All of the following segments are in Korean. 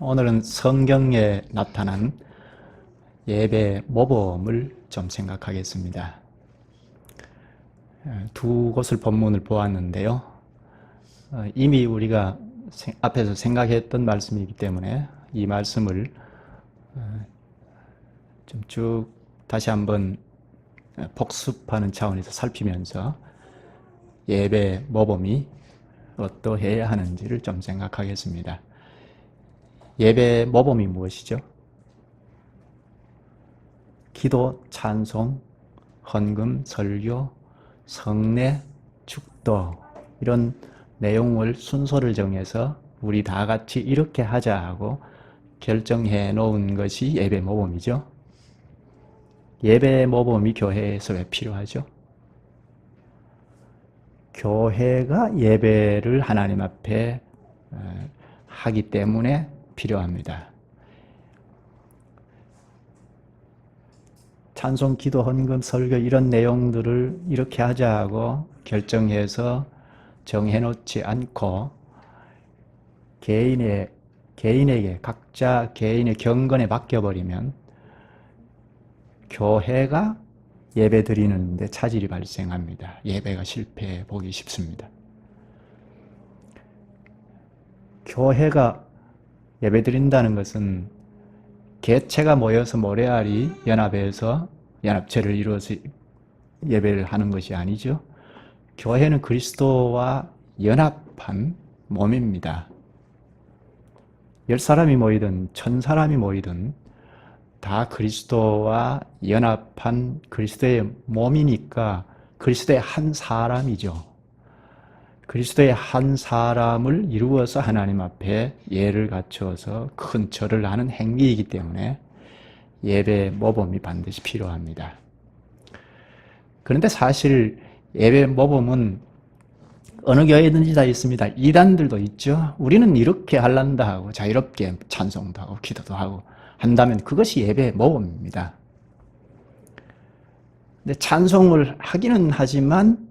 오늘은 성경에 나타난 예배 모범을 좀 생각하겠습니다. 두 곳을 본문을 보았는데요. 이미 우리가 앞에서 생각했던 말씀이기 때문에 이 말씀을 좀 쭉 다시 한번 복습하는 차원에서 살피면서 예배 모범이 어떠해야 하는지를 좀 생각하겠습니다. 예배 모범이 무엇이죠? 기도, 찬송, 헌금, 설교, 성례, 축도 이런 내용을 순서를 정해서 우리 다 같이 이렇게 하자 하고 결정해 놓은 것이 예배 모범이죠. 예배 모범이 교회에서 왜 필요하죠? 교회가 예배를 하나님 앞에 하기 때문에 필요합니다. 찬송, 기도, 헌금, 설교 이런 내용들을 이렇게 하자 하고 결정해서 정해놓지 않고 개인에게 각자 개인의 경건에 맡겨버리면 교회가 예배 드리는데 차질이 발생합니다. 예배가 실패해 보기 쉽습니다. 교회가 예배 드린다는 것은 개체가 모여서 모래알이 연합해서 연합체를 이루어서 예배를 하는 것이 아니죠. 교회는 그리스도와 연합한 몸입니다. 10사람이 모이든 1000사람이 모이든 다 그리스도와 연합한 그리스도의 몸이니까 그리스도의 한 사람이죠. 그리스도의 한 사람을 이루어서 하나님 앞에 예를 갖추어서 큰 절을 하는 행위이기 때문에 예배 모범이 반드시 필요합니다. 그런데 사실 예배 모범은 어느 교회든지 다 있습니다. 이단들도 있죠. 우리는 이렇게 할란다 하고 자유롭게 찬송도 하고 기도도 하고 한다면 그것이 예배 모범입니다. 근데 찬송을 하기는 하지만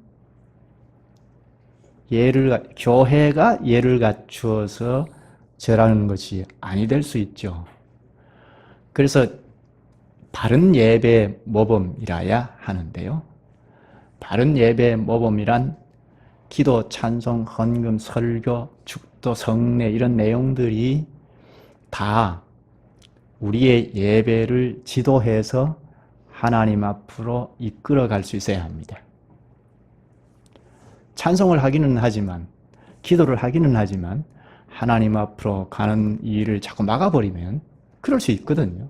교회가 예를 갖추어서 절하는 것이 아니 될 수 있죠. 그래서 바른 예배 모범이라야 하는데요. 바른 예배 모범이란 기도, 찬송, 헌금, 설교, 축도, 성례 이런 내용들이 다 우리의 예배를 지도해서 하나님 앞으로 이끌어 갈 수 있어야 합니다. 찬송을 하기는 하지만 기도를 하기는 하지만 하나님 앞으로 가는 일을 자꾸 막아버리면 그럴 수 있거든요.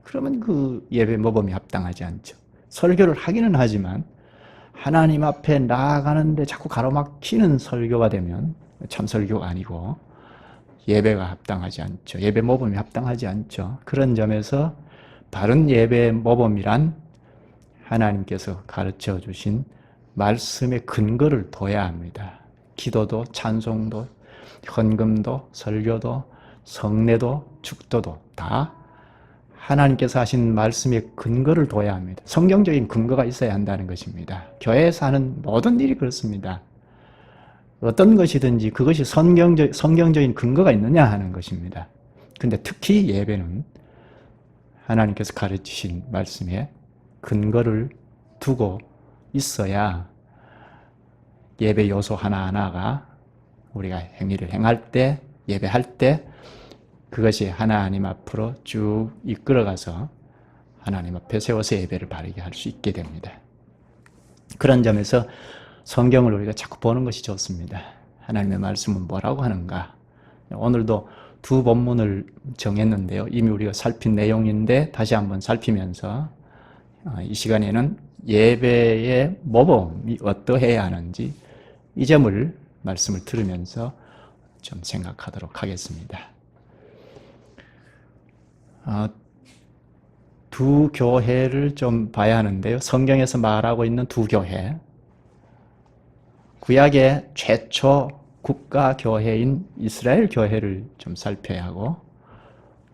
그러면 그 예배 모범이 합당하지 않죠. 설교를 하기는 하지만 하나님 앞에 나아가는데 자꾸 가로막히는 설교가 되면 참 설교가 아니고 예배가 합당하지 않죠. 예배 모범이 합당하지 않죠. 그런 점에서 바른 예배 모범이란 하나님께서 가르쳐 주신 말씀의 근거를 둬야 합니다. 기도도 찬송도 헌금도 설교도 성례도 축도도 다 하나님께서 하신 말씀의 근거를 둬야 합니다. 성경적인 근거가 있어야 한다는 것입니다. 교회에서 하는 모든 일이 그렇습니다. 어떤 것이든지 그것이 성경적인 근거가 있느냐 하는 것입니다. 근데 특히 예배는 하나님께서 가르치신 말씀에 근거를 두고 있어야 예배 요소 하나하나가 우리가 행위를 행할 때, 예배할 때 그것이 하나님 앞으로 쭉 이끌어가서 하나님 앞에 세워서 예배를 바르게 할 수 있게 됩니다. 그런 점에서 성경을 우리가 자꾸 보는 것이 좋습니다. 하나님의 말씀은 뭐라고 하는가? 오늘도 두 본문을 정했는데요. 이미 우리가 살핀 내용인데 다시 한번 살피면서 이 시간에는 예배의 모범이 어떠해야 하는지 이 점을 말씀을 들으면서 좀 생각하도록 하겠습니다. 두 교회를 좀 봐야 하는데요. 성경에서 말하고 있는 두 교회. 구약의 최초 국가교회인 이스라엘 교회를 좀 살펴야 하고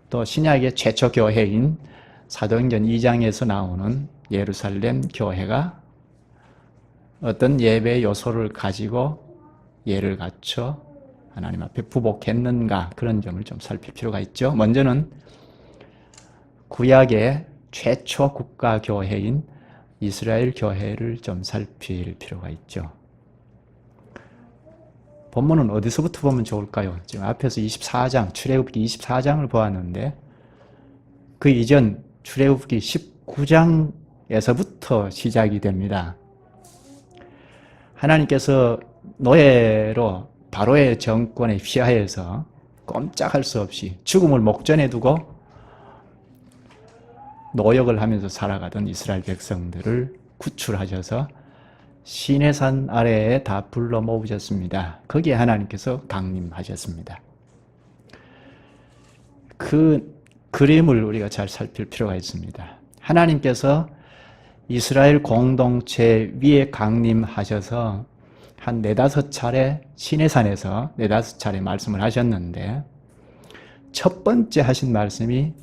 또 신약의 최초 교회인 사도행전 2장에서 나오는 예루살렘 교회가 어떤 예배 요소를 가지고 예를 갖춰 하나님 앞에 부복했는가 그런 점을 좀 살필 필요가 있죠. 먼저는 구약의 최초 국가교회인 이스라엘 교회를 좀 살필 필요가 있죠. 본문은 어디서부터 보면 좋을까요? 지금 앞에서 24장, 출애굽기 24장을 보았는데 그 이전 출애굽기 19장에서부터 시작이 됩니다. 하나님께서 노예로 바로의 정권에 휘하여서 꼼짝할 수 없이 죽음을 목전에 두고 노역을 하면서 살아가던 이스라엘 백성들을 구출하셔서 시내산 아래에 다 불러 모으셨습니다. 거기에 하나님께서 강림하셨습니다. 그 그림을 우리가 잘 살필 필요가 있습니다. 하나님께서 이스라엘 공동체 위에 강림하셔서 한 4-5차례 시내산에서 4-5차례 말씀을 하셨는데 첫 번째 하신 말씀이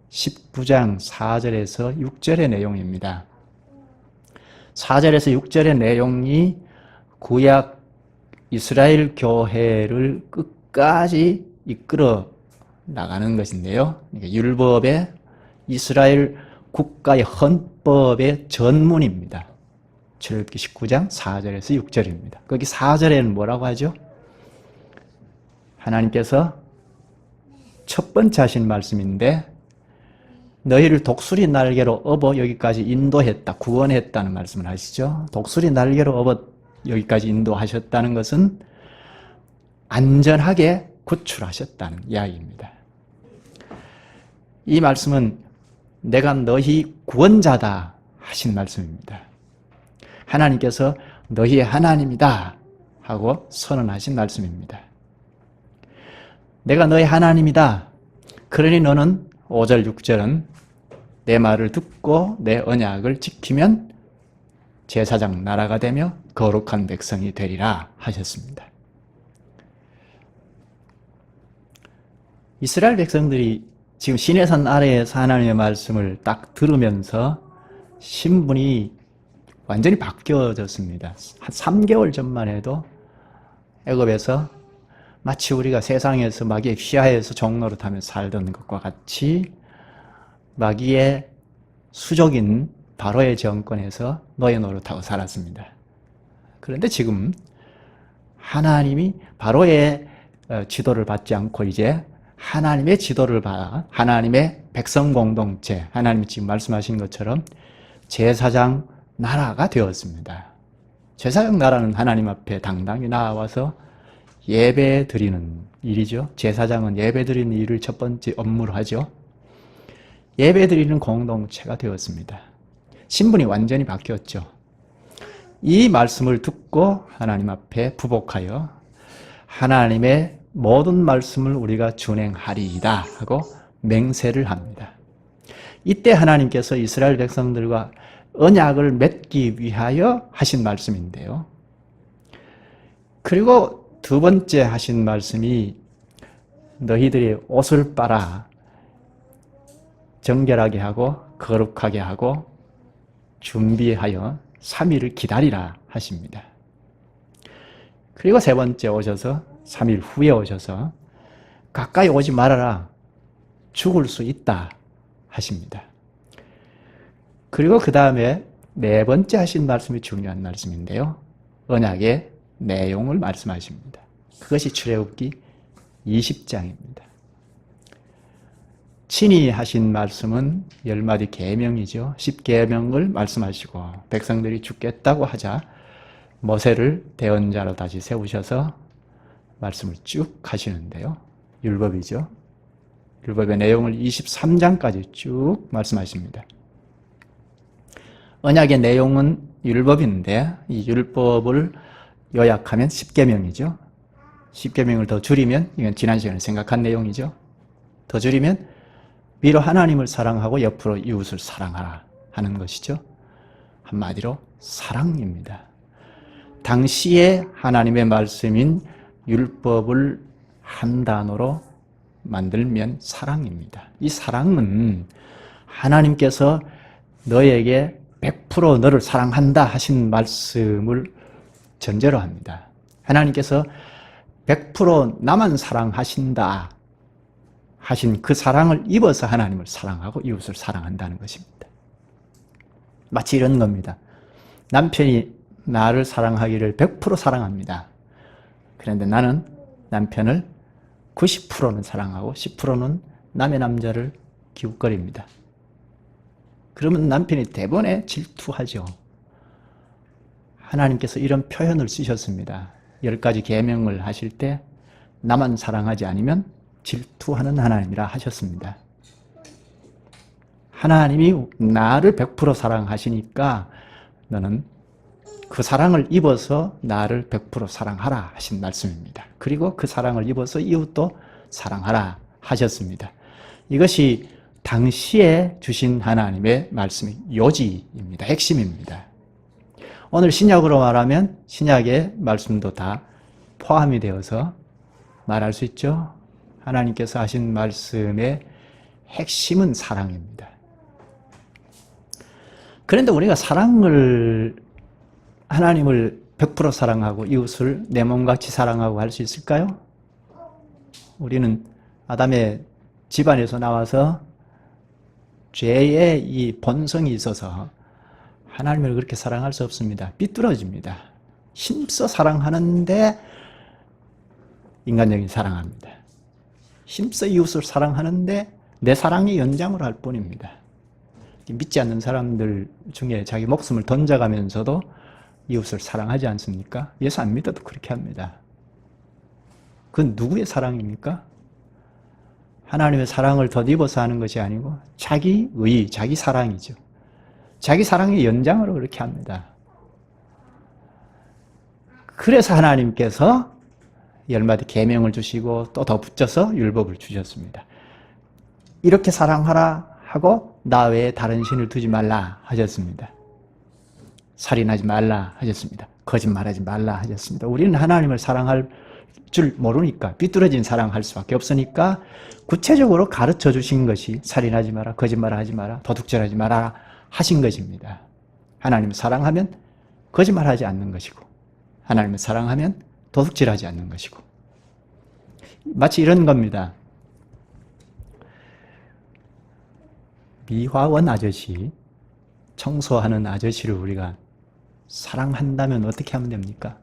19장 4절에서 6절의 내용입니다. 4절에서 6절의 내용이 구약 이스라엘 교회를 끝까지 이끌어 나가는 것인데요. 율법의 이스라엘 국가의 헌법의 전문입니다. 출애굽기 19장 4절에서 6절입니다. 거기 4절에는 뭐라고 하죠? 하나님께서 첫 번째 하신 말씀인데 너희를 독수리 날개로 업어 여기까지 인도했다, 구원했다는 말씀을 하시죠. 독수리 날개로 업어 여기까지 인도하셨다는 것은 안전하게 구출하셨다는 이야기입니다. 이 말씀은 내가 너희 구원자다 하신 말씀입니다. 하나님께서 너희의 하나님이다 하고 선언하신 말씀입니다. 내가 너희 하나님이다. 그러니 너는 5절, 6절은 내 말을 듣고 내 언약을 지키면 제사장 나라가 되며 거룩한 백성이 되리라 하셨습니다. 이스라엘 백성들이 지금 시내산 아래에서 하나님의 말씀을 딱 들으면서 신분이 완전히 바뀌어졌습니다. 한 3개월 전만 해도 애굽에서 마치 우리가 세상에서 마귀에 휘하여서 종노릇하며 살던 것과 같이 마귀의 수족인 바로의 정권에서 노예 노릇하고 살았습니다. 그런데 지금 하나님이 바로의 지도를 받지 않고 이제 하나님의 지도를 받아 하나님의 백성 공동체, 하나님이 지금 말씀하신 것처럼 제사장 나라가 되었습니다. 제사장 나라는 하나님 앞에 당당히 나와서 예배 드리는 일이죠. 제사장은 예배 드리는 일을 첫 번째 업무로 하죠. 예배 드리는 공동체가 되었습니다. 신분이 완전히 바뀌었죠. 이 말씀을 듣고 하나님 앞에 부복하여 하나님의 모든 말씀을 우리가 준행하리이다 하고 맹세를 합니다. 이때 하나님께서 이스라엘 백성들과 언약을 맺기 위하여 하신 말씀인데요. 그리고 두 번째 하신 말씀이 너희들이 옷을 빨아 정결하게 하고 거룩하게 하고 준비하여 3일을 기다리라 하십니다. 그리고 세 번째 오셔서 3일 후에 오셔서 가까이 오지 말아라. 죽을 수 있다 하십니다. 그리고 그 다음에 네 번째 하신 말씀이 중요한 말씀인데요. 언약의 내용을 말씀하십니다. 그것이 출애굽기 20장입니다. 친히 하신 말씀은 10마디 계명이죠. 10계명을 말씀하시고 백성들이 죽겠다고 하자 모세를 대언자로 다시 세우셔서 말씀을 쭉 하시는데요. 율법이죠. 율법의 내용을 23장까지 쭉 말씀하십니다. 언약의 내용은 율법인데 이 율법을 요약하면 10계명이죠. 10계명을 더 줄이면 이건 지난 시간에 생각한 내용이죠. 더 줄이면 위로 하나님을 사랑하고 옆으로 이웃을 사랑하라 하는 것이죠. 한마디로 사랑입니다. 당시에 하나님의 말씀인 율법을 한 단어로 만들면 사랑입니다. 이 사랑은 하나님께서 너에게 100% 너를 사랑한다 하신 말씀을 전제로 합니다. 하나님께서 100% 나만 사랑하신다 하신 그 사랑을 입어서 하나님을 사랑하고 이웃을 사랑한다는 것입니다. 마치 이런 겁니다. 남편이 나를 사랑하기를 100% 사랑합니다. 그런데 나는 남편을 90%는 사랑하고 10%는 남의 남자를 기웃거립니다. 그러면 남편이 대번에 질투하죠. 하나님께서 이런 표현을 쓰셨습니다. 10가지 계명을 하실 때 나만 사랑하지 않으면 질투하는 하나님이라 하셨습니다. 하나님이 나를 100% 사랑하시니까 너는 그 사랑을 입어서 나를 100% 사랑하라 하신 말씀입니다. 그리고 그 사랑을 입어서 이웃도 사랑하라 하셨습니다. 이것이 당시에 주신 하나님의 말씀의 요지입니다. 핵심입니다. 오늘 신약으로 말하면 신약의 말씀도 다 포함이 되어서 말할 수 있죠. 하나님께서 하신 말씀의 핵심은 사랑입니다. 그런데 우리가 하나님을 100% 사랑하고 이웃을 내 몸같이 사랑하고 할 수 있을까요? 우리는 아담의 집안에서 나와서 죄의 이 본성이 있어서 하나님을 그렇게 사랑할 수 없습니다. 삐뚤어집니다. 힘써 사랑하는데 인간적인 사랑합니다. 힘써 이웃을 사랑하는데 내 사랑의 연장으로 할 뿐입니다. 믿지 않는 사람들 중에 자기 목숨을 던져가면서도 이웃을 사랑하지 않습니까? 예수 안 믿어도 그렇게 합니다. 그건 누구의 사랑입니까? 하나님의 사랑을 덧입어서 하는 것이 아니고 자기 의, 자기 사랑이죠. 자기 사랑의 연장으로 그렇게 합니다. 그래서 하나님께서 10마디 계명을 주시고 또 덧붙여서 율법을 주셨습니다. 이렇게 사랑하라 하고 나 외에 다른 신을 두지 말라 하셨습니다. 살인하지 말라 하셨습니다. 거짓말하지 말라 하셨습니다. 우리는 하나님을 사랑할 줄 모르니까 삐뚤어진 사랑할 수밖에 없으니까 구체적으로 가르쳐 주신 것이 살인하지 마라, 거짓말하지 마라, 도둑질하지 마라 하신 것입니다. 하나님을 사랑하면 거짓말하지 않는 것이고 하나님을 사랑하면 도둑질하지 않는 것이고 마치 이런 겁니다. 미화원 아저씨, 청소하는 아저씨를 우리가 사랑한다면 어떻게 하면 됩니까?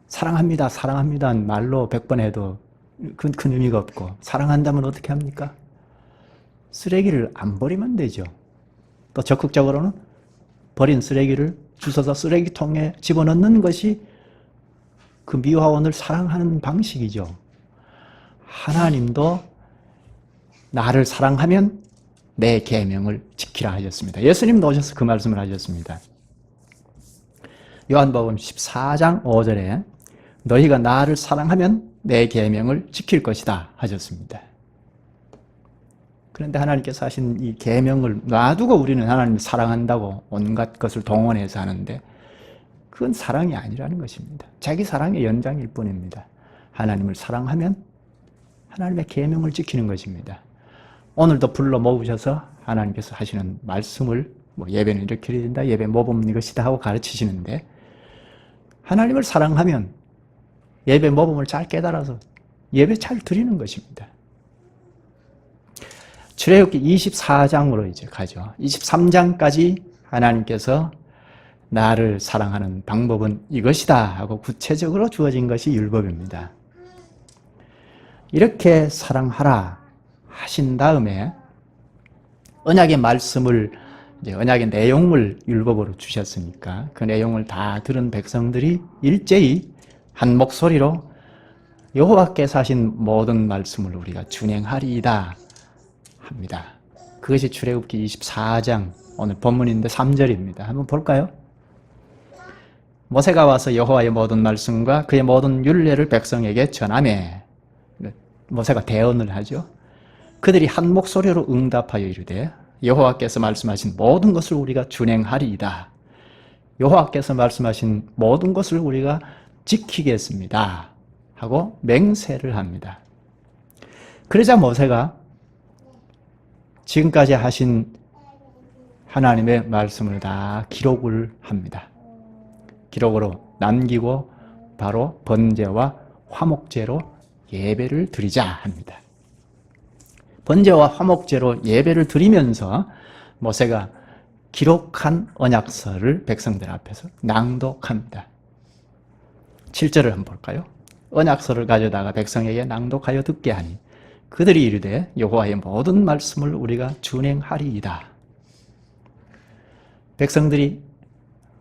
사랑합니다, 사랑합니다 말로 100번 해도 큰 의미가 없고 사랑한다면 어떻게 합니까? 쓰레기를 안 버리면 되죠. 또 적극적으로는 버린 쓰레기를 주워서 쓰레기통에 집어넣는 것이 그 미화원을 사랑하는 방식이죠. 하나님도 나를 사랑하면 내 계명을 지키라 하셨습니다. 예수님도 오셔서 그 말씀을 하셨습니다. 요한복음 14장 5절에 너희가 나를 사랑하면 내 계명을 지킬 것이다 하셨습니다. 그런데 하나님께서 하신 이 계명을 놔두고 우리는 하나님을 사랑한다고 온갖 것을 동원해서 하는데 그건 사랑이 아니라는 것입니다. 자기 사랑의 연장일 뿐입니다. 하나님을 사랑하면 하나님의 계명을 지키는 것입니다. 오늘도 불러 모으셔서 하나님께서 하시는 말씀을 예배는 이렇게 해야 된다, 예배 모범은 이것이다 하고 가르치시는데 하나님을 사랑하면 예배 모범을 잘 깨달아서 예배 잘 드리는 것입니다. 출애굽기 24장으로 이제 가죠. 23장까지 하나님께서 나를 사랑하는 방법은 이것이다 하고 구체적으로 주어진 것이 율법입니다. 이렇게 사랑하라 하신 다음에 언약의 말씀을 이제 언약의 내용을 율법으로 주셨으니까 그 내용을 다 들은 백성들이 일제히 한 목소리로 여호와께서 하신 모든 말씀을 우리가 준행하리이다 합니다. 그것이 출애굽기 24장 오늘 본문인데 3절입니다. 한번 볼까요? 모세가 와서 여호와의 모든 말씀과 그의 모든 율례를 백성에게 전하매 모세가 대언을 하죠. 그들이 한 목소리로 응답하여 이르되 여호와께서 말씀하신 모든 것을 우리가 준행하리이다. 여호와께서 말씀하신 모든 것을 우리가 지키겠습니다 하고 맹세를 합니다. 그러자 모세가 지금까지 하신 하나님의 말씀을 다 기록을 합니다. 기록으로 남기고 바로 번제와 화목제로 예배를 드리자 합니다. 번제와 화목제로 예배를 드리면서 모세가 기록한 언약서를 백성들 앞에서 낭독합니다. 7절을 한번 볼까요? 언약서를 가져다가 백성에게 낭독하여 듣게 하니 그들이 이르되 여호와의 모든 말씀을 우리가 준행하리이다. 백성들이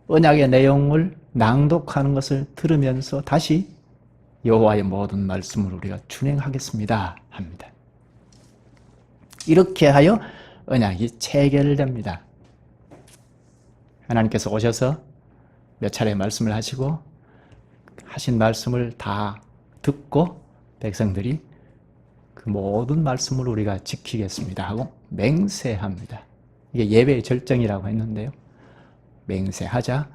언약의 내용을 낭독하는 것을 들으면서 다시 여호와의 모든 말씀을 우리가 준행하겠습니다 합니다. 이렇게 하여 언약이 체결됩니다. 하나님께서 오셔서 몇 차례 말씀을 하시고 하신 말씀을 다 듣고 백성들이 그 모든 말씀을 우리가 지키겠습니다 하고 맹세합니다. 이게 예배의 절정이라고 했는데요. 맹세하자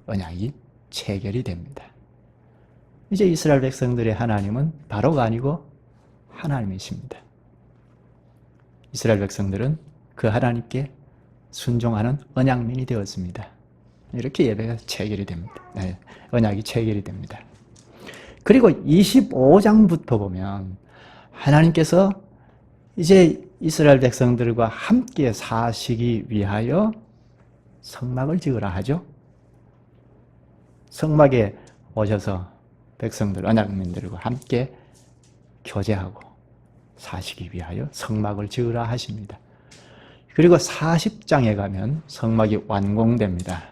언약이 체결이 됩니다. 이제 이스라엘 백성들의 하나님은 바로가 아니고 하나님이십니다. 이스라엘 백성들은 그 하나님께 순종하는 언약민이 되었습니다. 이렇게 예배가 체결이 됩니다. 네, 언약이 체결이 됩니다. 그리고 25장부터 보면 하나님께서 이제 이스라엘 백성들과 함께 사시기 위하여 성막을 지으라 하죠. 성막에 오셔서 백성들, 언약민들과 함께 교제하고 사시기 위하여 성막을 지으라 하십니다. 그리고 40장에 가면 성막이 완공됩니다.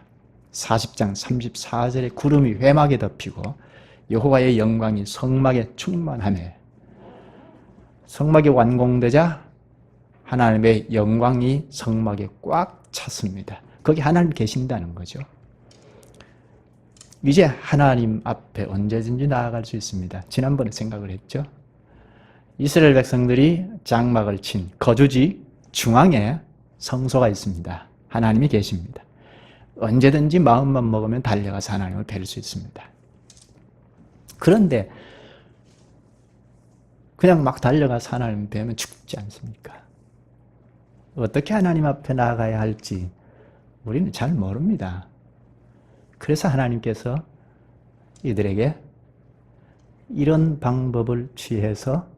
40장 34절에 구름이 회막에 덮이고 여호와의 영광이 성막에 충만하매 성막이 완공되자 하나님의 영광이 성막에 꽉 찼습니다. 거기 하나님 계신다는 거죠. 이제 하나님 앞에 언제든지 나아갈 수 있습니다. 지난번에 생각을 했죠. 이스라엘 백성들이 장막을 친 거주지 중앙에 성소가 있습니다. 하나님이 계십니다. 언제든지 마음만 먹으면 달려가서 하나님을 뵐 수 있습니다. 그런데 그냥 막 달려가서 하나님을 뵈면 죽지 않습니까? 어떻게 하나님 앞에 나아가야 할지 우리는 잘 모릅니다. 그래서 하나님께서 이들에게 이런 방법을 취해서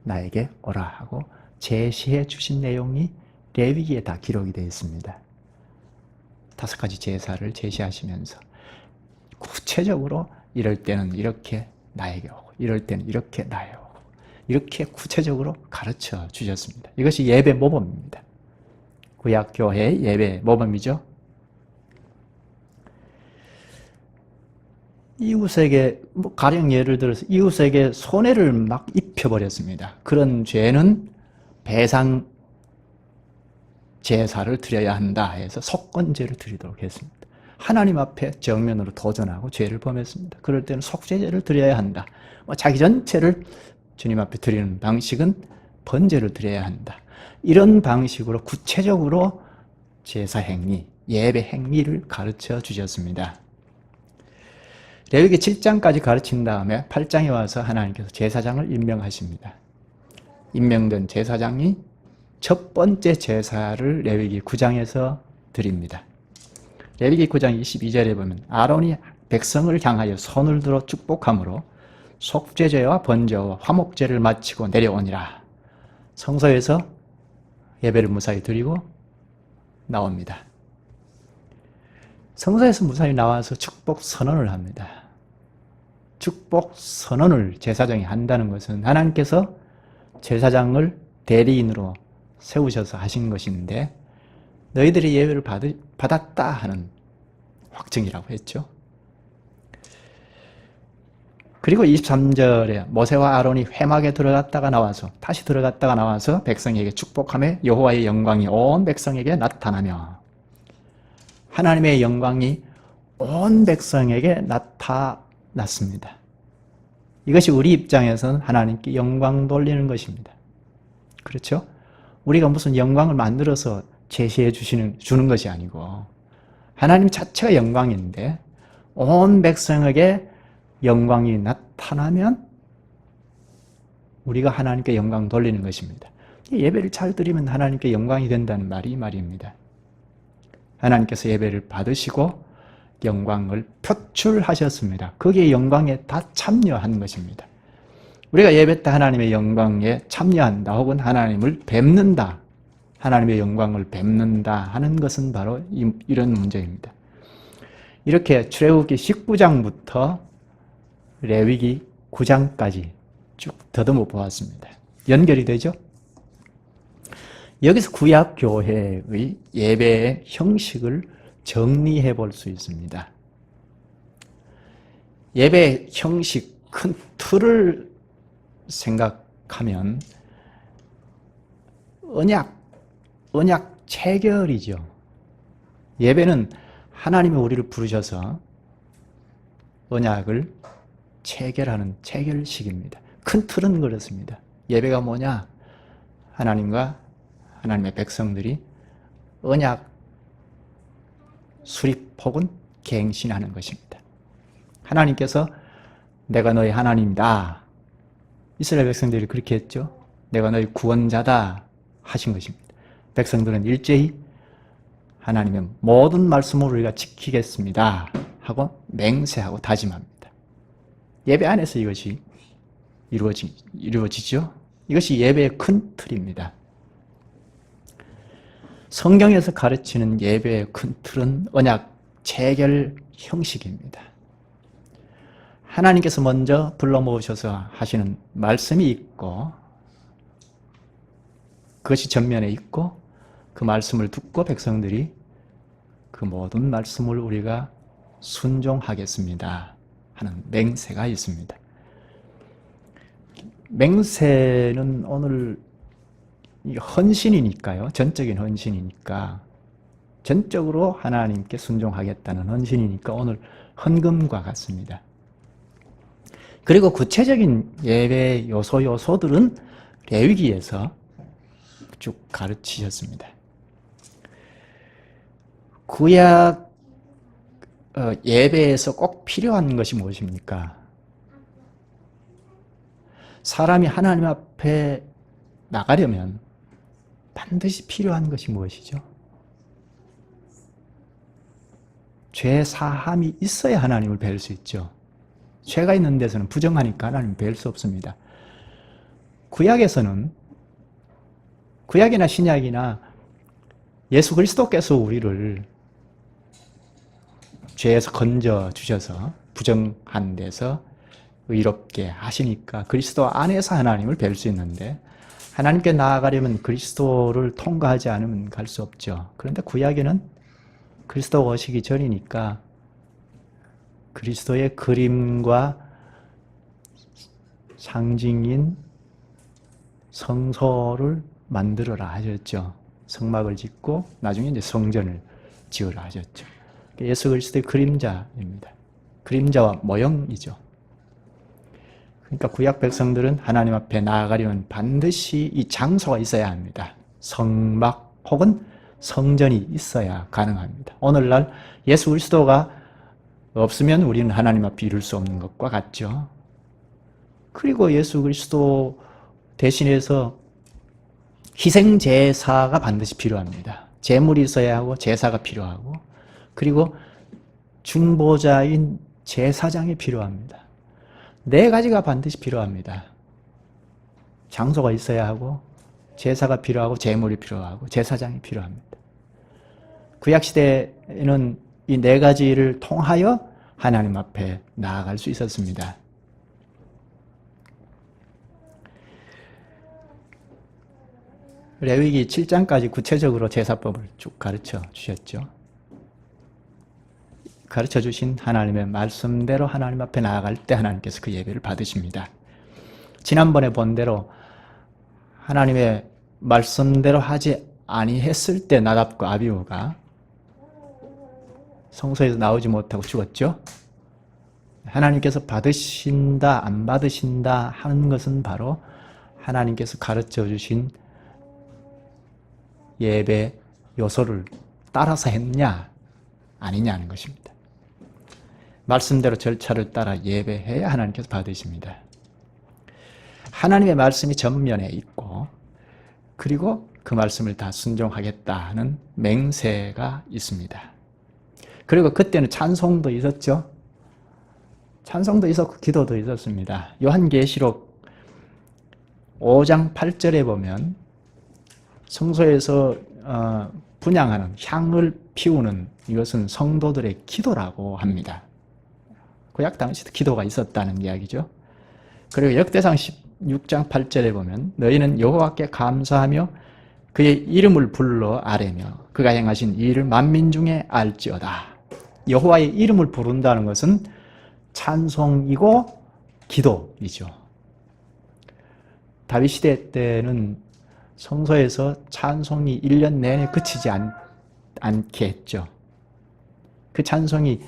나에게 오라 하고 제시해 주신 내용이 레위기에 다 기록이 되어 있습니다. 5가지 제사를 제시하시면서 구체적으로 이럴 때는 이렇게 나에게 오고 이럴 때는 이렇게 나에게 오고 이렇게 구체적으로 가르쳐 주셨습니다. 이것이 예배 모범입니다. 구약교회의 예배 모범이죠. 이웃에게 가령 예를 들어서 이웃에게 손해를 막 입혀버렸습니다. 그런 죄는 배상 제사를 드려야 한다 해서 속건제를 드리도록 했습니다. 하나님 앞에 정면으로 도전하고 죄를 범했습니다. 그럴 때는 속죄제를 드려야 한다. 자기 전체를 주님 앞에 드리는 방식은 번제를 드려야 한다. 이런 방식으로 구체적으로 제사 행위, 예배 행위를 가르쳐 주셨습니다. 레위기 7장까지 가르친 다음에 8장에 와서 하나님께서 제사장을 임명하십니다. 임명된 제사장이 첫 번째 제사를 레위기 9장에서 드립니다. 레위기 9장 22절에 보면 아론이 백성을 향하여 손을 들어 축복함으로 속죄제와 번제와 화목제를 마치고 내려오니라. 성소에서 예배를 무사히 드리고 나옵니다. 성소에서 무사히 나와서 축복 선언을 합니다. 축복 선언을 제사장이 한다는 것은 하나님께서 제사장을 대리인으로 세우셔서 하신 것인데 너희들이 예배를 받았다 하는 확증이라고 했죠. 그리고 23절에 모세와 아론이 회막에 들어갔다가 나와서 다시 들어갔다가 나와서 백성에게 축복하며 여호와의 영광이 온 백성에게 나타나며 하나님의 영광이 온 백성에게 나타났습니다. 이것이 우리 입장에서는 하나님께 영광 돌리는 것입니다. 그렇죠? 우리가 무슨 영광을 만들어서 제시해 주는 것이 아니고 하나님 자체가 영광인데 온 백성에게 영광이 나타나면 우리가 하나님께 영광 돌리는 것입니다. 예배를 잘 드리면 하나님께 영광이 된다는 말이 이 말입니다. 하나님께서 예배를 받으시고 영광을 표출하셨습니다. 거기에 영광에 다 참여한 것입니다. 우리가 예배 때 하나님의 영광에 참여한다 혹은 하나님을 뵙는다, 하나님의 영광을 뵙는다 하는 것은 바로 이런 문제입니다. 이렇게 출애굽기 19장부터 레위기 9장까지 쭉 더듬어 보았습니다. 연결이 되죠? 여기서 구약 교회의 예배의 형식을 정리해 볼 수 있습니다. 예배의 형식, 큰 틀을 생각하면 언약 체결이죠. 예배는 하나님이 우리를 부르셔서 언약을 체결하는 체결식입니다. 큰 틀은 그렇습니다. 예배가 뭐냐? 하나님과 하나님의 백성들이 언약 수립 혹은 갱신하는 것입니다. 하나님께서 내가 너희 하나님이다. 이스라엘 백성들이 그렇게 했죠. 내가 너희 구원자다 하신 것입니다. 백성들은 일제히 하나님의 모든 말씀을 우리가 지키겠습니다 하고 맹세하고 다짐합니다. 예배 안에서 이것이 이루어지죠. 이것이 예배의 큰 틀입니다. 성경에서 가르치는 예배의 큰 틀은 언약 체결 형식입니다. 하나님께서 먼저 불러 모으셔서 하시는 말씀이 있고, 그것이 전면에 있고, 그 말씀을 듣고 백성들이 그 모든 말씀을 우리가 순종하겠습니다 하는 맹세가 있습니다. 맹세는 오늘 헌신이니까요. 전적인 헌신이니까, 전적으로 하나님께 순종하겠다는 헌신이니까 오늘 헌금과 같습니다. 그리고 구체적인 예배 요소들은 레위기에서 쭉 가르치셨습니다. 구약 예배에서 꼭 필요한 것이 무엇입니까? 사람이 하나님 앞에 나가려면 반드시 필요한 것이 무엇이죠? 죄 사함이 있어야 하나님을 뵐 수 있죠. 죄가 있는 데서는 부정하니까 하나님을 뵐 수 없습니다. 구약에서는, 구약이나 신약이나 예수 그리스도께서 우리를 죄에서 건져 주셔서 부정한 데서 의롭게 하시니까 그리스도 안에서 하나님을 뵐 수 있는데, 하나님께 나아가려면 그리스도를 통과하지 않으면 갈 수 없죠. 그런데 구약에는 그리스도가 오시기 전이니까 그리스도의 그림과 상징인 성소를 만들어라 하셨죠. 성막을 짓고 나중에 이제 성전을 지으라 하셨죠. 예수 그리스도의 그림자입니다. 그림자와 모형이죠. 그러니까 구약 백성들은 하나님 앞에 나아가려면 반드시 이 장소가 있어야 합니다. 성막 혹은 성전이 있어야 가능합니다. 오늘날 예수 그리스도가 없으면 우리는 하나님 앞에 이룰 수 없는 것과 같죠. 그리고 예수 그리스도 대신해서 희생 제사가 반드시 필요합니다. 제물이 있어야 하고 제사가 필요하고, 그리고 중보자인 제사장이 필요합니다. 네 가지가 반드시 필요합니다. 장소가 있어야 하고, 제사가 필요하고, 제물이 필요하고, 제사장이 필요합니다. 구약시대에는 이 네 가지를 통하여 하나님 앞에 나아갈 수 있었습니다. 레위기 7장까지 구체적으로 제사법을 쭉 가르쳐 주셨죠. 가르쳐 주신 하나님의 말씀대로 하나님 앞에 나아갈 때 하나님께서 그 예배를 받으십니다. 지난번에 본 대로 하나님의 말씀대로 하지 아니했을 때 나답과 아비후가 성소에서 나오지 못하고 죽었죠. 하나님께서 받으신다 안 받으신다 하는 것은 바로 하나님께서 가르쳐 주신 예배 요소를 따라서 했냐 아니냐는 것입니다. 말씀대로 절차를 따라 예배해야 하나님께서 받으십니다. 하나님의 말씀이 전면에 있고, 그리고 그 말씀을 다 순종하겠다는 맹세가 있습니다. 그리고 그때는 찬송도 있었죠. 찬송도 있었고 기도도 있었습니다. 요한계시록 5장 8절에 보면 성소에서 분향하는 향을 피우는 이것은 성도들의 기도라고 합니다. 구약 당시도 기도가 있었다는 이야기죠. 그리고 역대상 16장 8절에 보면 너희는 여호와께 감사하며 그의 이름을 불러 아뢰며 그가 행하신 이 일을 만민 중에 알지어다. 여호와의 이름을 부른다는 것은 찬송이고 기도이죠. 다윗 시대 때는 성소에서 찬송이 1년 내내 그치지 않게 했죠. 그 찬송이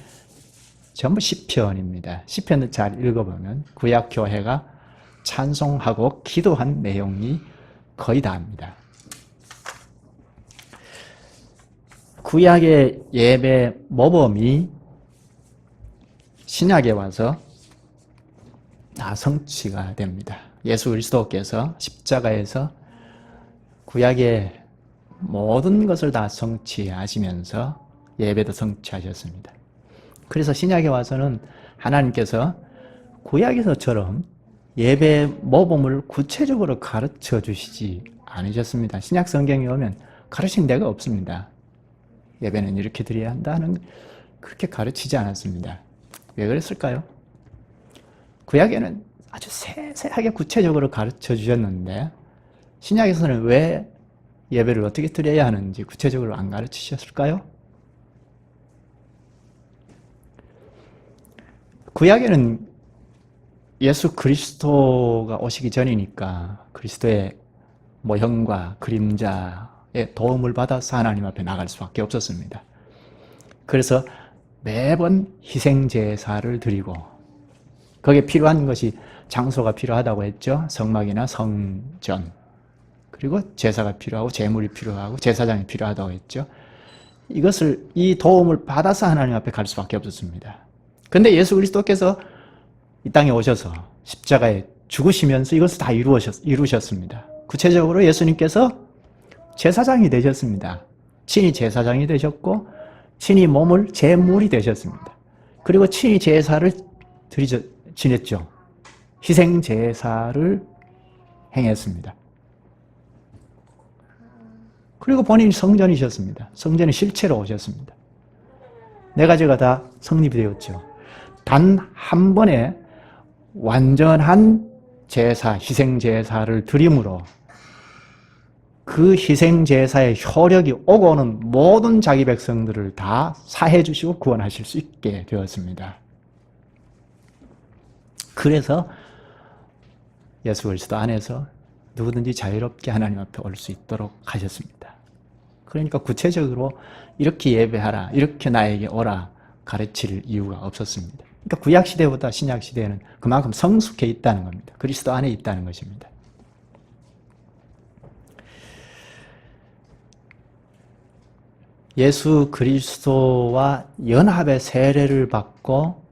전부 시편입니다. 시편을 잘 읽어보면 구약 교회가 찬송하고 기도한 내용이 거의 다입니다. 구약의 예배 모범이 신약에 와서 다 성취가 됩니다. 예수 그리스도께서 십자가에서 구약의 모든 것을 다 성취하시면서 예배도 성취하셨습니다. 그래서 신약에 와서는 하나님께서 구약에서처럼 예배 모범을 구체적으로 가르쳐 주시지 않으셨습니다. 신약 성경에 오면 가르친 데가 없습니다. 예배는 이렇게 드려야 한다는 그렇게 가르치지 않았습니다. 왜 그랬을까요? 구약에는 아주 세세하게 구체적으로 가르쳐 주셨는데 신약에서는 왜 예배를 어떻게 드려야 하는지 구체적으로 안 가르치셨을까요? 구약에는 예수 그리스도가 오시기 전이니까 그리스도의 모형과 그림자의 도움을 받아서 하나님 앞에 나갈 수밖에 없었습니다. 그래서 매번 희생제사를 드리고 거기에 필요한 것이 장소가 필요하다고 했죠. 성막이나 성전, 그리고 제사가 필요하고 제물이 필요하고 제사장이 필요하다고 했죠. 이 도움을 받아서 하나님 앞에 갈 수밖에 없었습니다. 그런데 예수 그리스도께서 이 땅에 오셔서 십자가에 죽으시면서 이것을 다 이루셨습니다. 구체적으로 예수님께서 제사장이 되셨습니다. 친히 제사장이 되셨고 친히 몸을 제물이 되셨습니다. 그리고 친히 제사를 지냈죠. 희생 제사를 행했습니다. 그리고 본인이 성전이셨습니다. 성전의 실체로 오셨습니다. 네 가지가 다 성립이 되었죠. 단 한 번에 완전한 제사, 희생 제사를 드림으로 그 희생 제사의 효력이 오고 오는 모든 자기 백성들을 다 사해 주시고 구원하실 수 있게 되었습니다. 그래서 예수 그리스도 안에서 누구든지 자유롭게 하나님 앞에 올 수 있도록 하셨습니다. 그러니까 구체적으로 이렇게 예배하라, 이렇게 나에게 오라 가르칠 이유가 없었습니다. 그러니까 구약 시대보다 신약 시대에는 그만큼 성숙해 있다는 겁니다. 그리스도 안에 있다는 것입니다. 예수 그리스도와 연합의 세례를 받고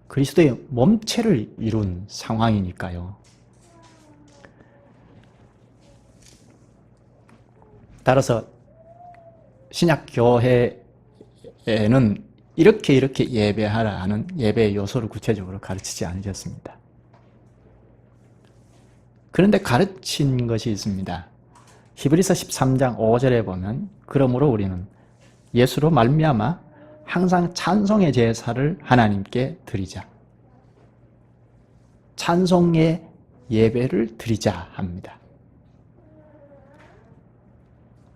그리스도의 몸체를 이룬 상황이니까요. 따라서 신약 교회에는 이렇게 예배하라 하는 예배의 요소를 구체적으로 가르치지 않으셨습니다. 그런데 가르친 것이 있습니다. 히브리서 13장 5절에 보면 그러므로 우리는 예수로 말미암아 항상 찬송의 제사를 하나님께 드리자. 찬송의 예배를 드리자 합니다.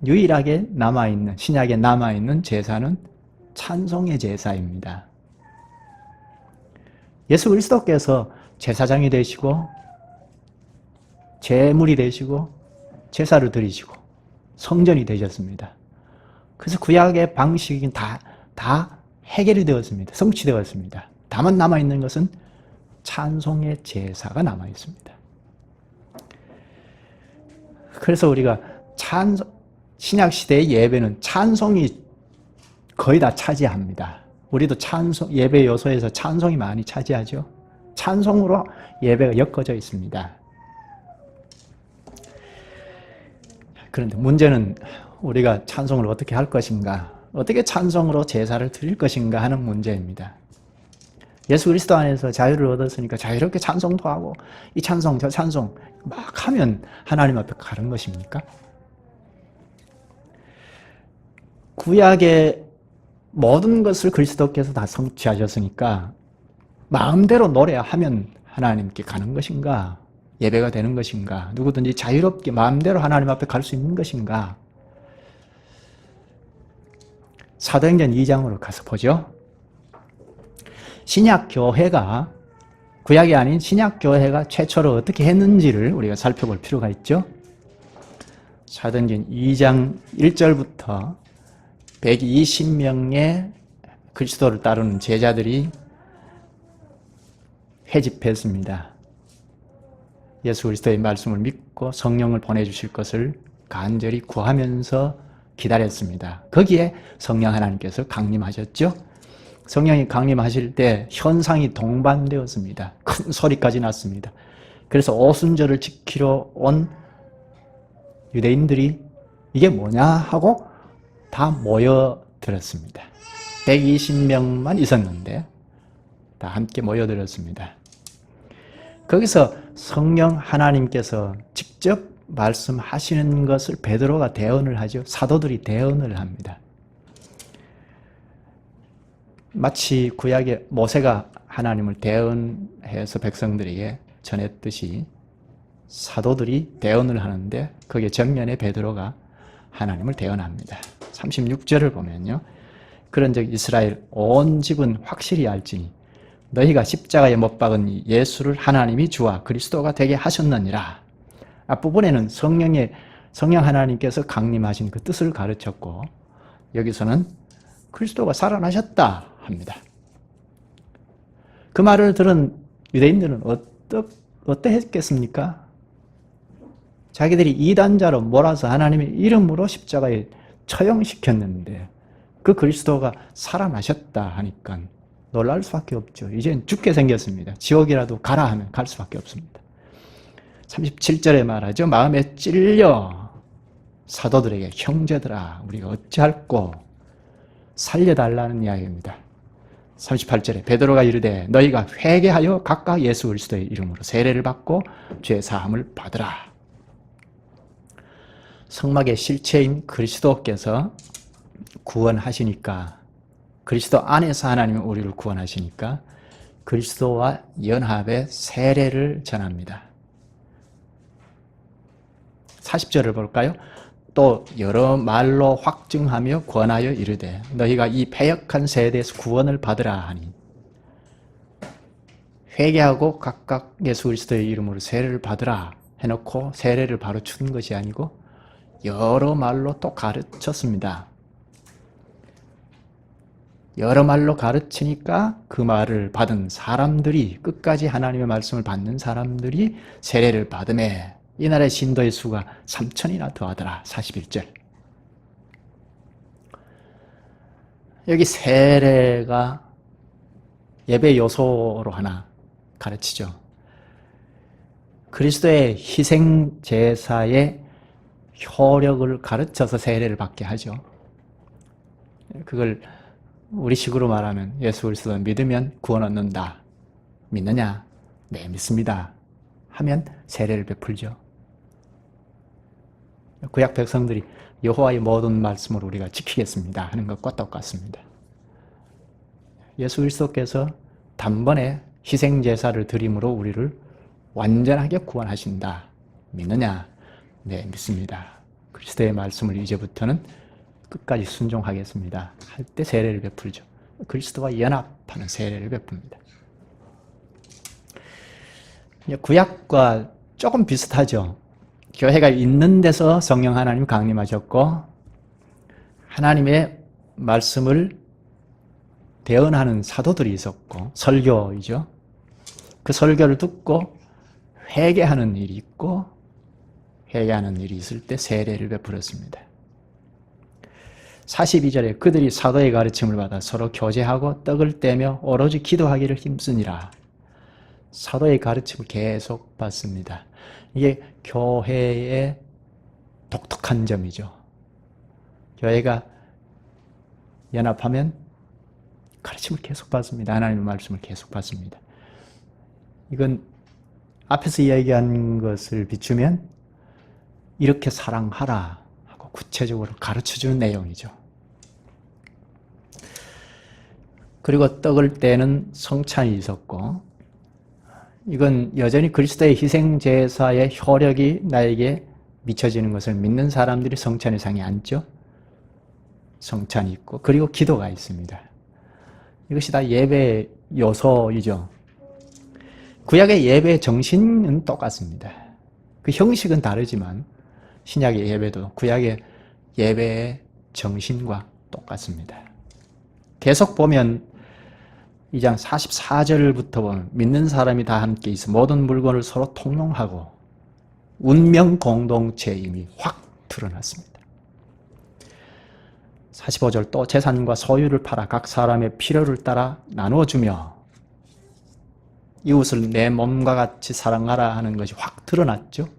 유일하게 남아있는, 신약에 남아있는 제사는 찬송의 제사입니다. 예수 그리스도께서 제사장이 되시고 제물이 되시고 제사를 드리시고 성전이 되셨습니다. 그래서 구약의 방식이 다 해결이 되었습니다. 성취되었습니다. 다만 남아있는 것은 찬송의 제사가 남아있습니다. 그래서 우리가 신약시대의 예배는 찬송이 거의 다 차지합니다. 우리도 예배 요소에서 찬송이 많이 차지하죠. 찬송으로 예배가 엮어져 있습니다. 그런데 문제는 우리가 찬송을 어떻게 할 것인가, 어떻게 찬송으로 제사를 드릴 것인가 하는 문제입니다. 예수 그리스도 안에서 자유를 얻었으니까 자유롭게 찬송도 하고 이 찬송 저 찬송 막 하면 하나님 앞에 가는 것입니까? 구약의 모든 것을 그리스도께서 다 성취하셨으니까 마음대로 노래하면 하나님께 가는 것인가? 예배가 되는 것인가? 누구든지 자유롭게 마음대로 하나님 앞에 갈 수 있는 것인가? 사도행전 2장으로 가서 보죠. 신약교회가 구약이 아닌 신약교회가 최초로 어떻게 했는지를 우리가 살펴볼 필요가 있죠. 사도행전 2장 1절부터 120명의 그리스도를 따르는 제자들이 회집했습니다. 예수 그리스도의 말씀을 믿고 성령을 보내주실 것을 간절히 구하면서 기다렸습니다. 거기에 성령 하나님께서 강림하셨죠. 성령이 강림하실 때 현상이 동반되었습니다. 큰 소리까지 났습니다. 그래서 오순절을 지키러 온 유대인들이 이게 뭐냐 하고 다 모여들었습니다. 120명만 있었는데 다 함께 모여들었습니다. 거기서 성령 하나님께서 직접 말씀하시는 것을 베드로가 대언을 하죠. 사도들이 대언을 합니다. 마치 구약의 모세가 하나님을 대언해서 백성들에게 전했듯이 사도들이 대언을 하는데 거기에 전면에 베드로가 하나님을 대언합니다. 36절을 보면요. 그런즉 이스라엘 온 집은 확실히 알지니 너희가 십자가에 못 박은 예수를 하나님이 주와 그리스도가 되게 하셨느니라. 앞부분에는 성령 하나님께서 강림하신 그 뜻을 가르쳤고 여기서는 그리스도가 살아나셨다 합니다. 그 말을 들은 유대인들은 어떠했겠습니까? 자기들이 이단자로 몰아서 하나님의 이름으로 십자가에 처형시켰는데 그 그리스도가 살아나셨다 하니까 놀랄 수밖에 없죠. 이젠 죽게 생겼습니다. 지옥이라도 가라 하면 갈 수밖에 없습니다. 37절에 말하죠. 마음에 찔려 사도들에게 형제들아 우리가 어찌할꼬 살려달라는 이야기입니다. 38절에 베드로가 이르되 너희가 회개하여 각각 예수 그리스도의 이름으로 세례를 받고 죄 사함을 받으라. 성막의 실체인 그리스도께서 구원하시니까 그리스도 안에서 하나님은 우리를 구원하시니까 그리스도와 연합의 세례를 전합니다. 40절을 볼까요? 또 여러 말로 확증하며 권하여 이르되 너희가 이 패역한 세대에서 구원을 받으라 하니 회개하고 각각 예수 그리스도의 이름으로 세례를 받으라 해놓고 세례를 바로 준 것이 아니고 여러 말로 또 가르쳤습니다. 여러 말로 가르치니까 그 말을 받은 사람들이 끝까지 하나님의 말씀을 받는 사람들이 세례를 받음에 이날의 신도의 수가 3,000이나 더하더라. 41절. 여기 세례가 예배 요소로 하나 가르치죠. 그리스도의 희생 제사의 효력을 가르쳐서 세례를 받게 하죠. 그걸 우리식으로 말하면 예수 그리스도를 믿으면 구원 얻는다. 믿느냐? 네, 믿습니다. 하면 세례를 베풀죠. 구약 백성들이 여호와의 모든 말씀을 우리가 지키겠습니다 하는 것과 똑같습니다. 예수 그리스도께서 단번에 희생 제사를 드림으로 우리를 완전하게 구원하신다. 믿느냐? 네, 믿습니다. 그리스도의 말씀을 이제부터는 끝까지 순종하겠습니다. 할 때 세례를 베풀죠. 그리스도와 연합하는 세례를 베풉니다. 구약과 조금 비슷하죠. 교회가 있는 데서 성령 하나님 강림하셨고 하나님의 말씀을 대언하는 사도들이 있었고 설교이죠. 그 설교를 듣고 회개하는 일이 있고 회개하는 일이 있을 때 세례를 베풀었습니다. 42절에 그들이 사도의 가르침을 받아 서로 교제하고 떡을 떼며 오로지 기도하기를 힘쓰니라. 사도의 가르침을 계속 받습니다. 이게 교회의 독특한 점이죠. 교회가 연합하면 가르침을 계속 받습니다. 하나님의 말씀을 계속 받습니다. 이건 앞에서 이야기한 것을 비추면 이렇게 사랑하라 하고 구체적으로 가르쳐주는 내용이죠. 그리고 떡을 떼는 성찬이 있었고, 이건 여전히 그리스도의 희생제사의 효력이 나에게 미쳐지는 것을 믿는 사람들이 성찬의 상에 앉죠. 성찬이 있고, 그리고 기도가 있습니다. 이것이 다 예배의 요소이죠. 구약의 예배의 정신은 똑같습니다. 그 형식은 다르지만 신약의 예배도 구약의 예배의 정신과 똑같습니다. 계속 보면 2장 44절부터 보면 믿는 사람이 다 함께 있어 모든 물건을 서로 통용하고 운명 공동체임이 확 드러났습니다. 45절 또 재산과 소유를 팔아 각 사람의 필요를 따라 나누어주며 이웃을 내 몸과 같이 사랑하라 하는 것이 확 드러났죠.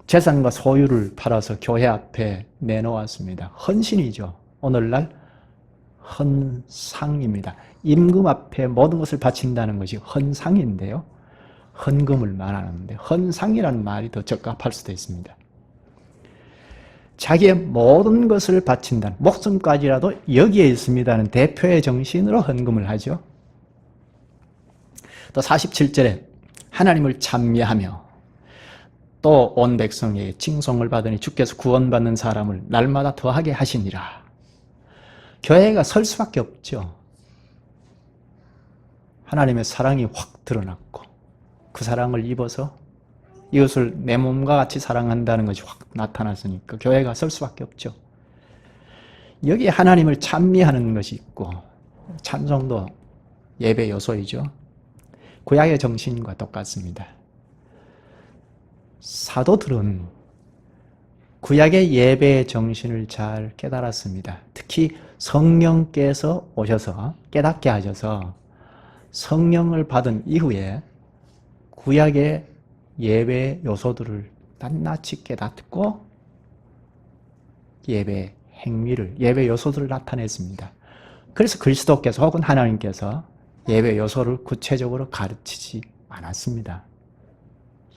재산과 소유를 팔아서 교회 앞에 내놓았습니다. 헌신이죠. 오늘날 헌상입니다. 임금 앞에 모든 것을 바친다는 것이 헌상인데요. 헌금을 말하는데 헌상이라는 말이 더 적합할 수도 있습니다. 자기의 모든 것을 바친다는, 목숨까지라도 여기에 있습니다는 대표의 정신으로 헌금을 하죠. 또 47절에 하나님을 찬미하며 또 온 백성에게 칭송을 받으니 주께서 구원받는 사람을 날마다 더하게 하시니라. 교회가 설 수밖에 없죠. 하나님의 사랑이 확 드러났고 그 사랑을 입어서 이웃을 내 몸과 같이 사랑한다는 것이 확 나타났으니까 교회가 설 수밖에 없죠. 여기에 하나님을 찬미하는 것이 있고 찬송도 예배 요소이죠. 구약의 정신과 똑같습니다. 사도들은 구약의 예배의 정신을 잘 깨달았습니다. 특히 성령께서 오셔서 깨닫게 하셔서 성령을 받은 이후에 구약의 예배 요소들을 낱낱이 깨닫고 예배 행위를, 예배 요소들을 나타냈습니다. 그래서 그리스도께서 혹은 하나님께서 예배 요소를 구체적으로 가르치지 않았습니다.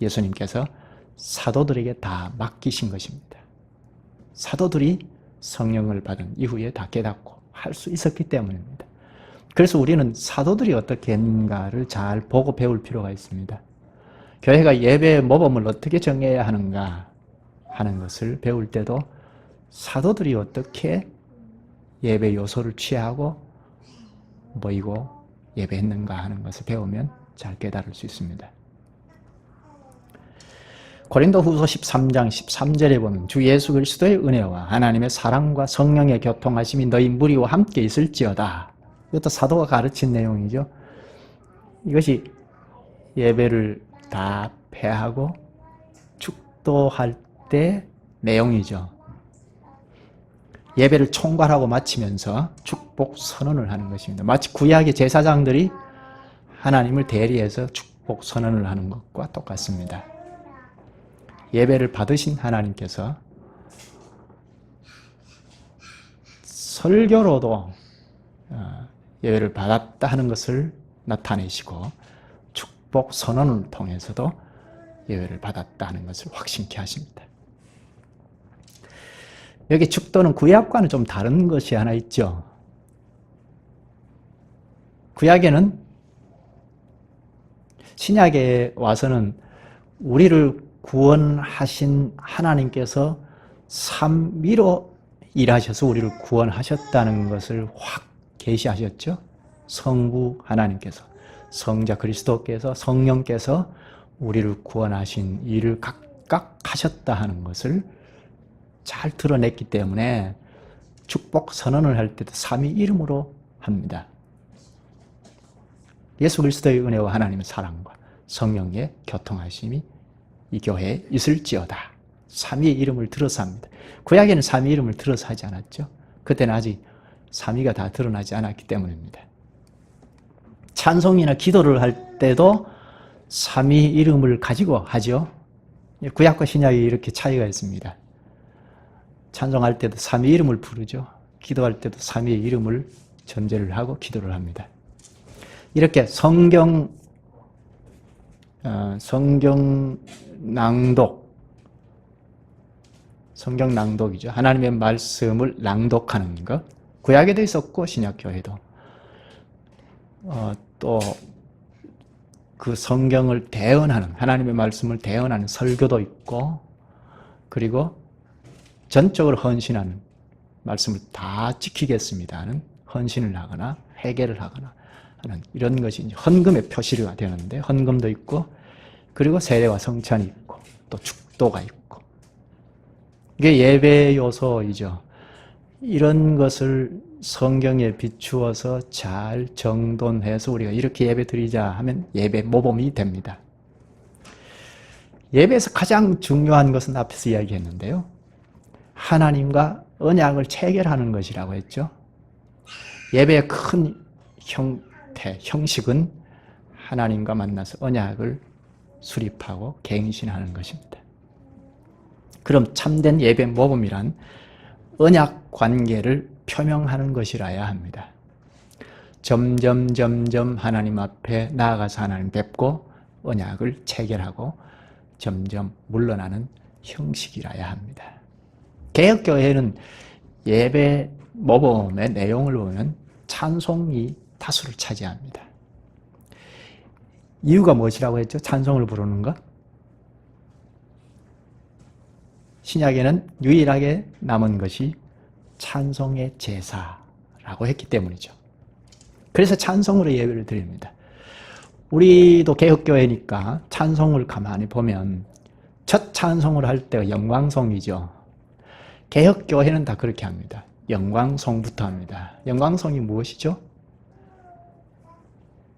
예수님께서 사도들에게 다 맡기신 것입니다. 사도들이 성령을 받은 이후에 다 깨닫고 할 수 있었기 때문입니다. 그래서 우리는 사도들이 어떻게 했는가를 잘 보고 배울 필요가 있습니다. 교회가 예배의 모범을 어떻게 정해야 하는가 하는 것을 배울 때도 사도들이 어떻게 예배 요소를 취하고 모이고 예배했는가 하는 것을 배우면 잘 깨달을 수 있습니다. 고린도후서 13장 13절에 보면 주 예수 그리스도의 은혜와 하나님의 사랑과 성령의 교통하심이 너희 무리와 함께 있을지어다. 이것도 사도가 가르친 내용이죠. 이것이 예배를 다 폐하고 축도할 때 내용이죠. 예배를 총괄하고 마치면서 축복 선언을 하는 것입니다. 마치 구약의 제사장들이 하나님을 대리해서 축복 선언을 하는 것과 똑같습니다. 예배를 받으신 하나님께서 설교로도 예배를 받았다 하는 것을 나타내시고 축복 선언을 통해서도 예배를 받았다 하는 것을 확신케 하십니다. 여기 축도는 구약과는 좀 다른 것이 하나 있죠. 구약에는 신약에 와서는 우리를 구원하신 하나님께서 삼위로 일하셔서 우리를 구원하셨다는 것을 확 계시하셨죠. 성부 하나님께서, 성자 그리스도께서, 성령께서 우리를 구원하신 일을 각각 하셨다 하는 것을 잘 드러냈기 때문에 축복 선언을 할 때도 삼위 이름으로 합니다. 예수 그리스도의 은혜와 하나님의 사랑과 성령의 교통하심이 이 교회에 있을지어다. 삼위의 이름을 들어서 합니다. 구약에는 삼위 이름을 들어서 하지 않았죠. 그때는 아직 삼위가 다 드러나지 않았기 때문입니다. 찬송이나 기도를 할 때도 삼위 이름을 가지고 하죠. 구약과 신약이 이렇게 차이가 있습니다. 찬송할 때도 삼위 이름을 부르죠. 기도할 때도 삼위의 이름을 전제를 하고 기도를 합니다. 이렇게 성경 낭독이죠. 하나님의 말씀을 낭독하는 것. 구약에도 있었고 신약교회도 또 그 성경을 대언하는, 하나님의 말씀을 대언하는 설교도 있고, 그리고 전적으로 헌신하는, 말씀을 다 지키겠습니다 하는 헌신을 하거나 회개를 하거나 하는 이런 것이 이제 헌금의 표시가 되는데, 헌금도 있고, 그리고 세례와 성찬이 있고, 또 축도가 있고, 이게 예배 요소이죠. 이런 것을 성경에 비추어서 잘 정돈해서 우리가 이렇게 예배 드리자 하면 예배 모범이 됩니다. 예배에서 가장 중요한 것은 앞에서 이야기했는데요. 하나님과 언약을 체결하는 것이라고 했죠. 예배의 큰 형식은 하나님과 만나서 언약을 수립하고 갱신하는 것입니다. 그럼 참된 예배 모범이란 언약 관계를 표명하는 것이라야 합니다. 점점 하나님 앞에 나아가서 하나님 뵙고 언약을 체결하고 점점 물러나는 형식이라야 합니다. 개혁교회는 예배 모범의 내용을 보면 찬송이 다수를 차지합니다. 이유가 무엇이라고 했죠? 찬송을 부르는 것? 신약에는 유일하게 남은 것이 찬송의 제사라고 했기 때문이죠. 그래서 찬송으로 예배를 드립니다. 우리도 개혁교회니까 찬송을 가만히 보면 첫 찬송을 할 때가 영광송이죠. 개혁교회는 다 그렇게 합니다. 영광송부터 합니다. 영광송이 무엇이죠?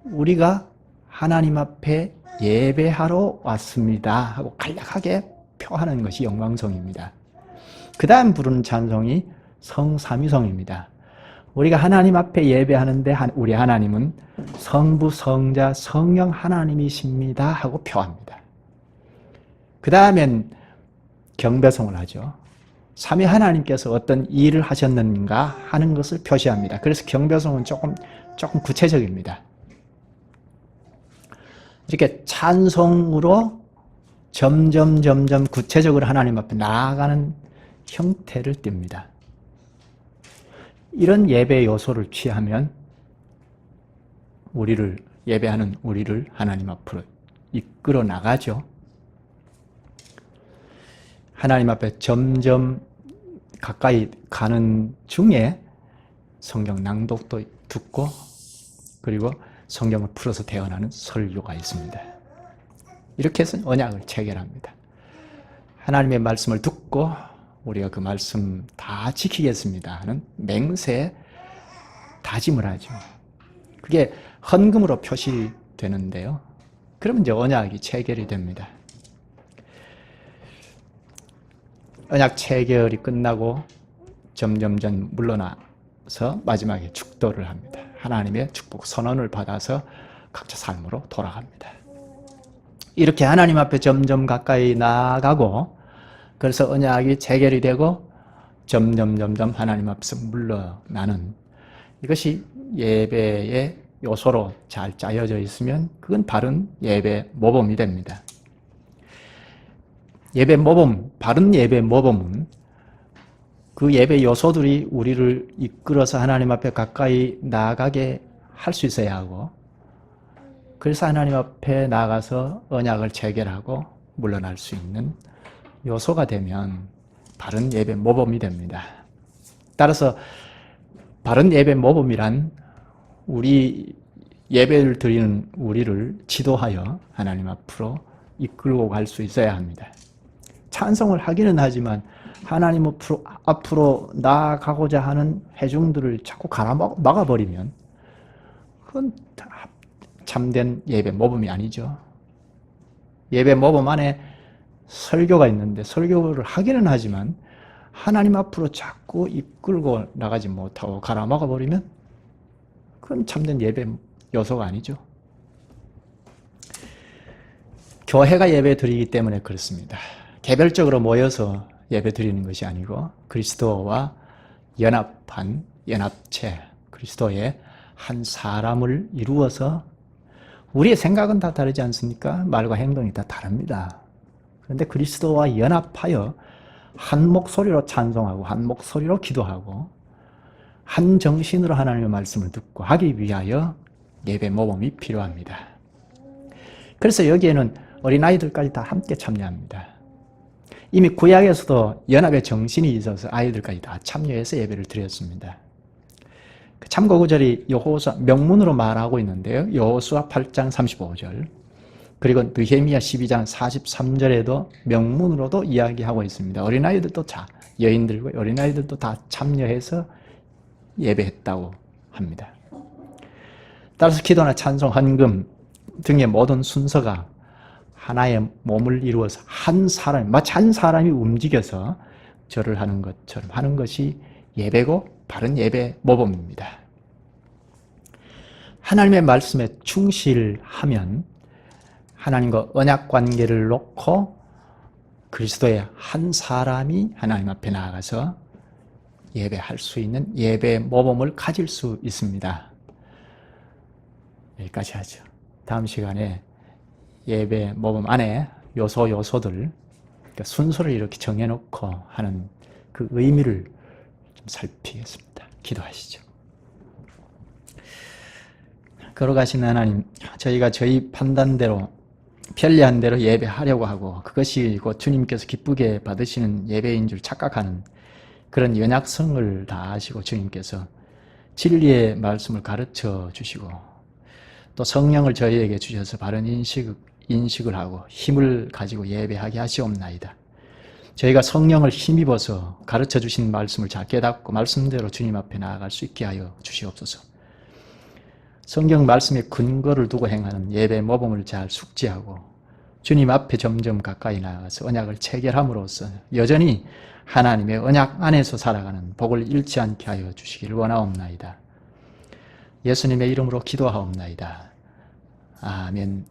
우리가 하나님 앞에 예배하러 왔습니다 하고 간략하게 표하는 것이 영광송입니다. 그 다음 부르는 찬송이 성삼위송입니다. 우리가 하나님 앞에 예배하는데 우리 하나님은 성부, 성자, 성령 하나님이십니다 하고 표합니다. 그 다음엔 경배송을 하죠. 삼위 하나님께서 어떤 일을 하셨는가 하는 것을 표시합니다. 그래서 경배송은 조금 구체적입니다. 이렇게 찬송으로 점점 구체적으로 하나님 앞에 나아가는 형태를 띱니다. 이런 예배 요소를 취하면 예배하는 우리를 하나님 앞으로 이끌어 나가죠. 하나님 앞에 점점 가까이 가는 중에 성경 낭독도 듣고, 그리고 성경을 풀어서 대언하는 설교가 있습니다. 이렇게 해서 언약을 체결합니다. 하나님의 말씀을 듣고 우리가 그 말씀 다 지키겠습니다 하는 맹세, 다짐을 하죠. 그게 헌금으로 표시되는데요. 그러면 이제 언약이 체결이 됩니다. 언약 체결이 끝나고 점점 물러나서 마지막에 축도를 합니다. 하나님의 축복 선언을 받아서 각자 삶으로 돌아갑니다. 이렇게 하나님 앞에 점점 가까이 나아가고, 그래서 언약이 체결이 되고 점점 하나님 앞에서 물러나는, 이것이 예배의 요소로 잘 짜여져 있으면 그건 바른 예배 모범이 됩니다. 예배 모범, 바른 예배 모범은 그 예배 요소들이 우리를 이끌어서 하나님 앞에 가까이 나아가게 할 수 있어야 하고, 그래서 하나님 앞에 나아가서 언약을 체결하고 물러날 수 있는 요소가 되면 바른 예배 모범이 됩니다. 따라서 바른 예배 모범이란 우리 예배를 드리는 우리를 지도하여 하나님 앞으로 이끌고 갈 수 있어야 합니다. 찬송을 하기는 하지만 하나님 앞으로 나아가고자 하는 회중들을 자꾸 막아버리면 그건 참된 예배 모범이 아니죠. 예배 모범 안에 설교가 있는데 설교를 하기는 하지만 하나님 앞으로 자꾸 이끌고 나가지 못하고 막아버리면 그건 참된 예배 요소가 아니죠. 교회가 예배 드리기 때문에 그렇습니다. 개별적으로 모여서 예배 드리는 것이 아니고 그리스도와 연합한 연합체 그리스도의 한 사람을 이루어서 우리의 생각은 다 다르지 않습니까? 말과 행동이 다 다릅니다. 그런데 그리스도와 연합하여 한 목소리로 찬송하고 한 목소리로 기도하고 한 정신으로 하나님의 말씀을 듣고 하기 위하여 예배 모범이 필요합니다. 그래서 여기에는 어린아이들까지 다 함께 참여합니다. 이미 구약에서도 연합의 정신이 있어서 아이들까지 다 참여해서 예배를 드렸습니다. 참고 구절이 여호수아 명문으로 말하고 있는데요. 여호수아 8장 35절 그리고 느헤미야 12장 43절에도 명문으로도 이야기하고 있습니다. 어린아이들도 여인들과 어린아이들도 다 참여해서 예배했다고 합니다. 따라서 기도나 찬송, 헌금 등의 모든 순서가 하나의 몸을 이루어서 한 사람, 마치 한 사람이 움직여서 절을 하는 것처럼 하는 것이 예배고 바른 예배 모범입니다. 하나님의 말씀에 충실하면 하나님과 언약 관계를 놓고 그리스도의 한 사람이 하나님 앞에 나아가서 예배할 수 있는 예배 모범을 가질 수 있습니다. 여기까지 하죠. 다음 시간에 예배 모범 안에 요소들 그러니까 순서를 이렇게 정해놓고 하는 그 의미를 좀 살피겠습니다. 기도하시죠. 걸어가시는 하나님, 저희가 저희 판단대로 편리한 대로 예배하려고 하고 그것이 곧 주님께서 기쁘게 받으시는 예배인 줄 착각하는 그런 연약성을 다하시고 주님께서 진리의 말씀을 가르쳐 주시고 또 성령을 저희에게 주셔서 바른 인식을 하고 힘을 가지고 예배하게 하시옵나이다. 저희가 성령을 힘입어서 가르쳐 주신 말씀을 잘 깨닫고 말씀대로 주님 앞에 나아갈 수 있게 하여 주시옵소서. 성경 말씀의 근거를 두고 행하는 예배 모범을 잘 숙지하고 주님 앞에 점점 가까이 나아가서 언약을 체결함으로써 여전히 하나님의 언약 안에서 살아가는 복을 잃지 않게 하여 주시기를 원하옵나이다. 예수님의 이름으로 기도하옵나이다. 아멘.